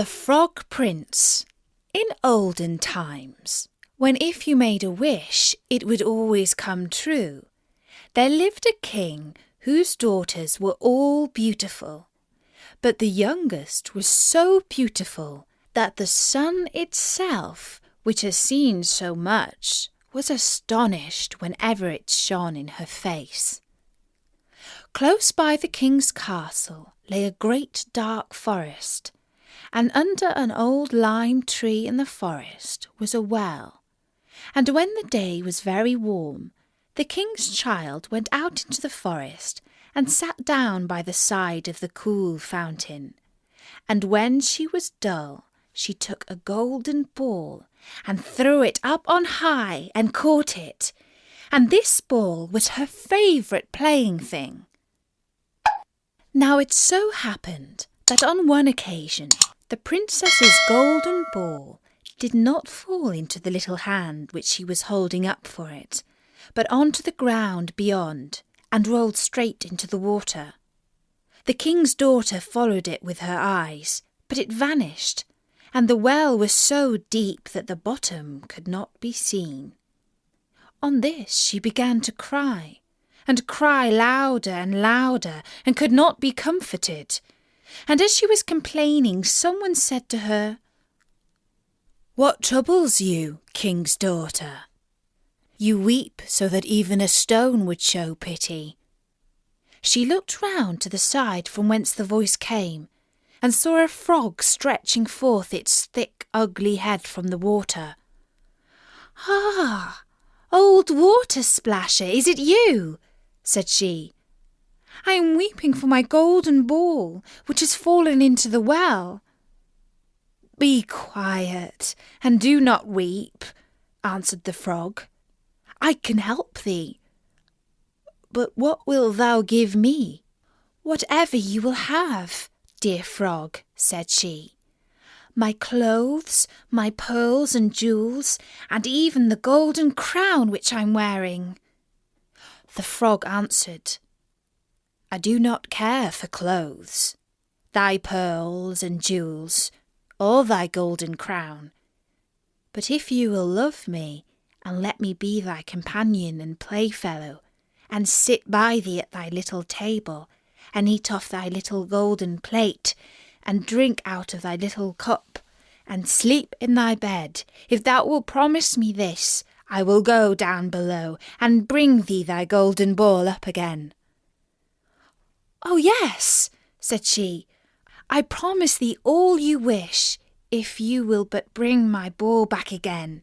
The Frog Prince. In olden times, when if you made a wish, it would always come true, there lived a king whose daughters were all beautiful. But the youngest was so beautiful that the sun itself, which has seen so much, was astonished whenever it shone in her face. Close by the king's castle lay a great dark forest, and under an old lime tree in the forest was a well. And when the day was very warm, the king's child went out into the forest and sat down by the side of the cool fountain. And when she was dull, she took a golden ball and threw it up on high and caught it. And this ball was her favourite playing thing. Now it so happened that on one occasion the princess's golden ball did not fall into the little hand which she was holding up for it, but onto the ground beyond, and rolled straight into the water. The king's daughter followed it with her eyes, but it vanished, and the well was so deep that the bottom could not be seen. On this she began to cry, and cry louder and louder, and could not be comforted. And as she was complaining, someone said to her, "What troubles you, king's daughter? You weep so that even a stone would show pity." She looked round to the side from whence the voice came, and saw a frog stretching forth its thick, ugly head from the water. "Ah, old water splasher, is it you?" said she. "I am weeping for my golden ball, which has fallen into the well." "Be quiet, and do not weep," answered the frog. "I can help thee." "But what wilt thou give me?" "Whatever you will have, dear frog," said she. "My clothes, my pearls and jewels, and even the golden crown which I'm wearing." The frog answered, "I do not care for clothes, thy pearls and jewels, or thy golden crown. But if you will love me, and let me be thy companion and playfellow, and sit by thee at thy little table, and eat off thy little golden plate, and drink out of thy little cup, and sleep in thy bed, if thou wilt promise me this, I will go down below, and bring thee thy golden ball up again." "Oh yes," said she, "I promise thee all you wish, if you will but bring my ball back again."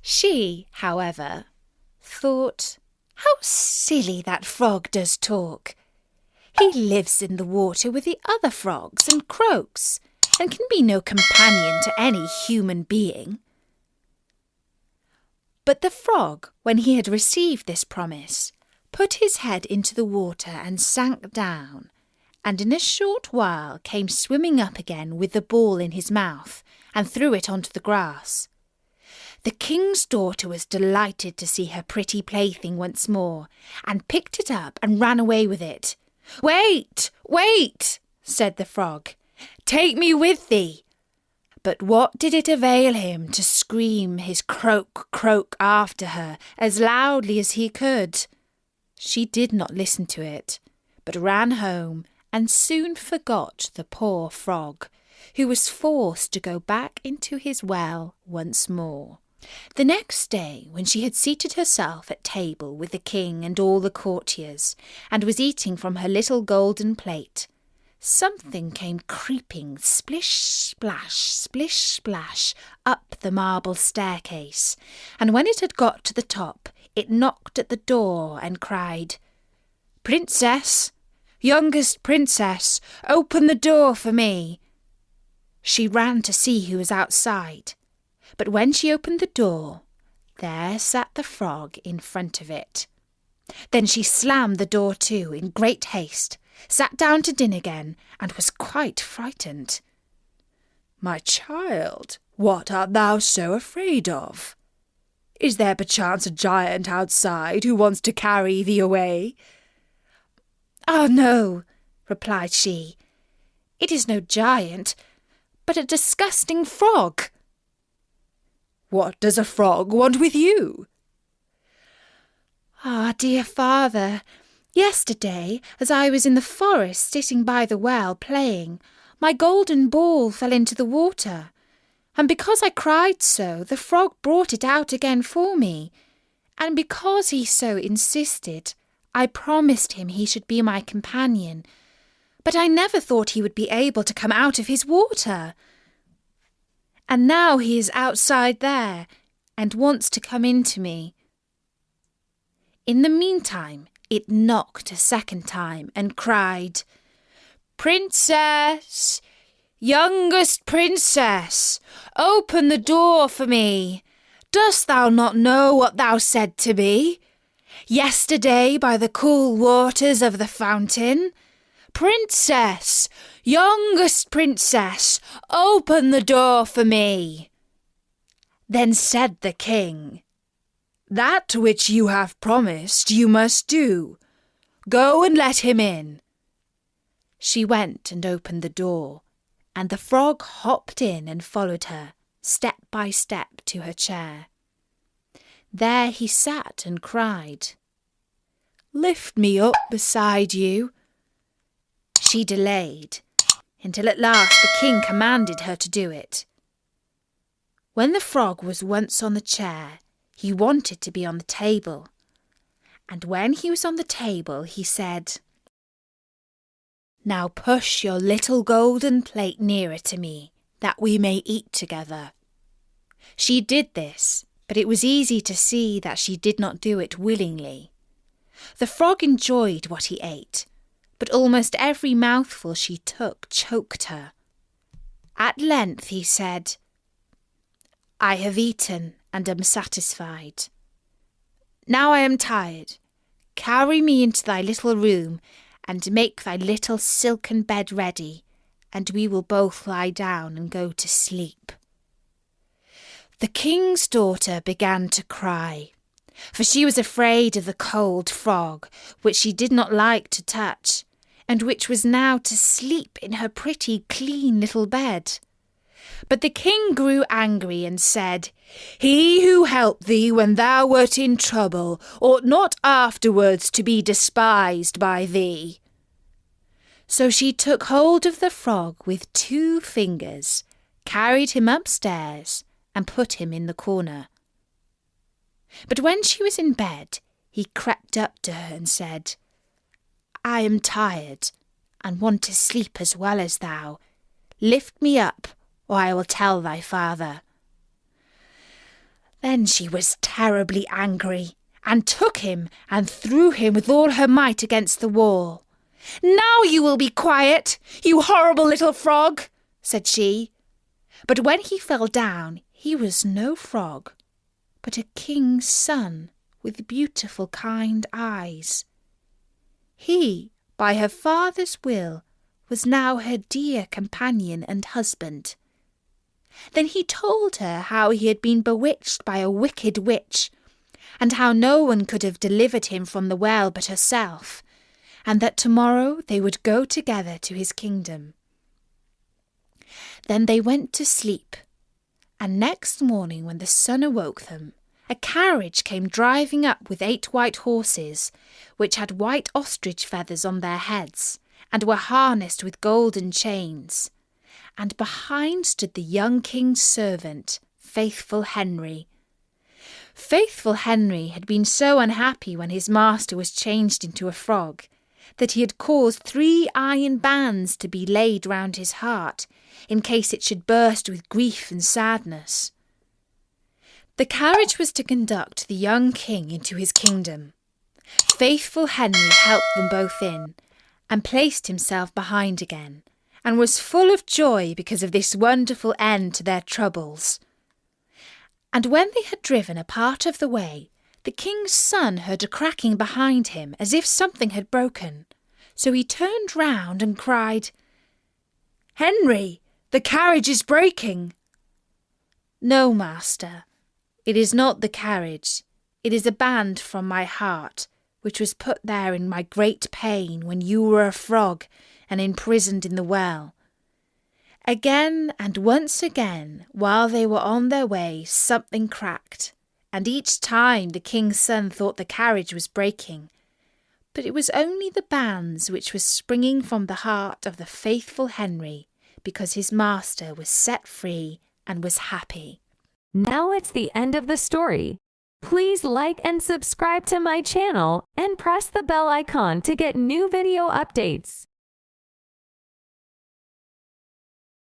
She, however, thought, "How silly that frog does talk. He lives in the water with the other frogs and croaks, and can be no companion to any human being." But the frog, when he had received this promise, put his head into the water and sank down, and in a short while came swimming up again with the ball in his mouth, and threw it onto the grass. The king's daughter was delighted to see her pretty plaything once more, and picked it up and ran away with it. "Wait, wait," said the frog. "Take me with thee." But what did it avail him to scream his croak, croak after her as loudly as he could? She did not listen to it, but ran home and soon forgot the poor frog, who was forced to go back into his well once more. The next day, when she had seated herself at table with the king and all the courtiers, and was eating from her little golden plate, something came creeping splish, splash, up the marble staircase, and when it had got to the top, it knocked at the door and cried, "Princess, youngest princess, open the door for me." She ran to see who was outside, but when she opened the door, there sat the frog in front of it. Then she slammed the door to in great haste, sat down to dinner again, and was quite frightened. "My child, what art thou so afraid of? Is there perchance a giant outside who wants to carry thee away?" "Ah, no," replied she. It is no giant, but a disgusting frog." "What does a frog want with you?" "Ah, dear father, yesterday, as I was in the forest sitting by the well playing, my golden ball fell into the water, and because I cried so, the frog brought it out again for me, and because he so insisted, I promised him he should be my companion, but I never thought he would be able to come out of his water. And now he is outside there, and wants to come into me." In the meantime, it knocked a second time and cried, "Princess, youngest princess, open the door for me. Dost thou not know what thou said to me yesterday by the cool waters of the fountain? Princess, youngest princess, open the door for me." Then said the king, "That which you have promised you must do. Go and let him in." She went and opened the door, and the frog hopped in and followed her, step by step, to her chair. There he sat and cried, "Lift me up beside you." She delayed, until at last the king commanded her to do it. When the frog was once on the chair, he wanted to be on the table, and when he was on the table, he said, "Now push your little golden plate nearer to me, that we may eat together." She did this, but it was easy to see that she did not do it willingly. The frog enjoyed what he ate, but almost every mouthful she took choked her. At length he said, "I have eaten and am satisfied. Now I am tired. Carry me into thy little room and make thy little silken bed ready, and we will both lie down and go to sleep." The king's daughter began to cry, for she was afraid of the cold frog, which she did not like to touch, and which was now to sleep in her pretty, clean little bed. But the king grew angry and said, "He who helped thee when thou wert in trouble ought not afterwards to be despised by thee." So she took hold of the frog with 2 fingers, carried him upstairs, and put him in the corner. But when she was in bed, he crept up to her and said, "I am tired, and want to sleep as well as thou. Lift me up, or I will tell thy father." Then she was terribly angry, and took him and threw him with all her might against the wall. "Now you will be quiet, you horrible little frog," said she. But when he fell down, he was no frog, but a king's son with beautiful kind eyes. He, by her father's will, was now her dear companion and husband. Then he told her how he had been bewitched by a wicked witch, and how no one could have delivered him from the well but herself, and that tomorrow they would go together to his kingdom. Then they went to sleep, and next morning when the sun awoke them, a carriage came driving up with 8 white horses, which had white ostrich feathers on their heads, and were harnessed with golden chains. And behind stood the young king's servant, Faithful Henry. Faithful Henry had been so unhappy when his master was changed into a frog, that he had caused 3 iron bands to be laid round his heart, in case it should burst with grief and sadness. The carriage was to conduct the young king into his kingdom. Faithful Henry helped them both in, and placed himself behind again, and was full of joy because of this wonderful end to their troubles. And when they had driven a part of the way, the king's son heard a cracking behind him as if something had broken. So he turned round and cried, "Henry, the carriage is breaking." "No, master, it is not the carriage. It is a band from my heart, which was put there in my great pain when you were a frog and imprisoned in the well. Again and once again, while they were on their way, something cracked, and each time the king's son thought the carriage was breaking. But it was only the bands which were springing from the heart of the faithful Henry, because his master was set free and was happy. Now it's the end of the story. Please like and subscribe to my channel and press the bell icon to get new video updates.